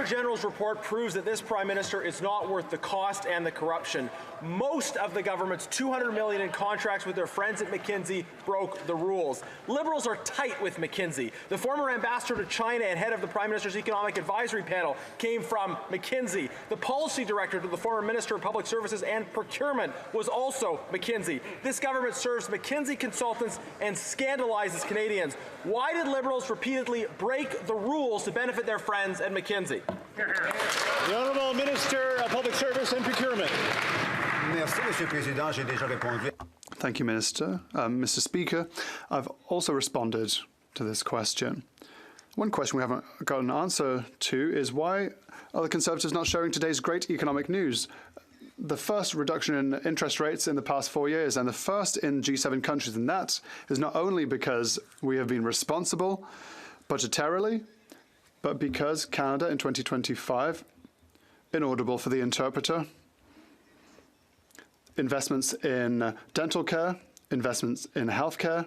Auditor General's report proves that this Prime Minister is not worth the cost and the corruption. Most of the government's $200 million in contracts with their friends at McKinsey broke the rules. Liberals are tight with McKinsey. The former ambassador to China and head of the Prime Minister's Economic Advisory Panel came from McKinsey. The policy director to the former Minister of Public Services and Procurement was also McKinsey. This government serves McKinsey consultants and scandalizes Canadians. Why did Liberals repeatedly break the rules to benefit their friends at McKinsey? The Honourable Minister of Public Service and Procurement. Merci, Monsieur le Président. J'ai déjà répondu. Thank you, Minister. Mr. Speaker, I've also responded to this question. One question we haven't got an answer to is why are the Conservatives not sharing today's great economic news? The first reduction in interest rates in the past 4 years and the first in G7 countries, and that is not only because we have been responsible budgetarily, but because Canada in 2025, inaudible for the interpreter, investments in dental care, investments in healthcare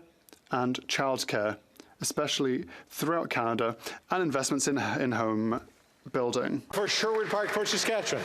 and childcare, especially throughout Canada, and investments in home building. For Sherwood Park, for Saskatchewan.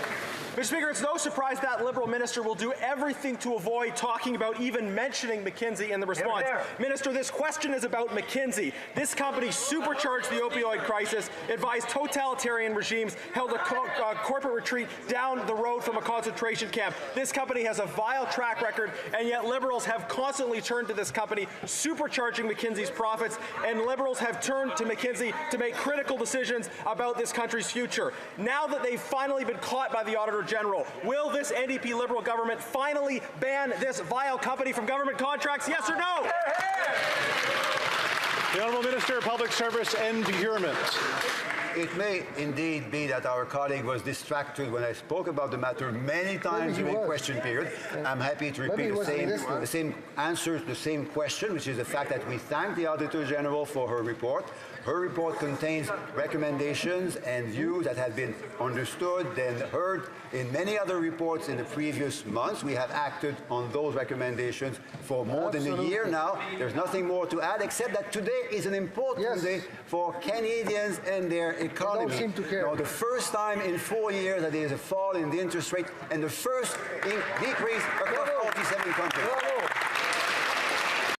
Mr. Speaker, it's no surprise that Liberal minister will do everything to avoid talking about even mentioning McKinsey in the response. Minister, this question is about McKinsey. This company supercharged the opioid crisis, advised totalitarian regimes, held a corporate retreat down the road from a concentration camp. This company has a vile track record, and yet Liberals have constantly turned to this company, supercharging McKinsey's profits, and Liberals have turned to McKinsey to make critical decisions about this country's future. Now that they've finally been caught by the Auditor General, will this NDP Liberal government finally ban this vile company from government contracts, yes or no? The Honourable Minister of Public Service and Procurement. It may indeed be that our colleague was distracted when I spoke about the matter many times during question period. I'm happy to repeat the same answer to the same question, which is the fact that we thank the Auditor General for her report. Her report contains recommendations and views that have been understood and heard in many other reports in the previous months. We have acted on those recommendations for more than a year now. There's nothing more to add except that today is an important day for Canadians and their economy. They don't seem to care. Now, the first time in 4 years that there is a fall in the interest rate and the first decrease across all G7 countries.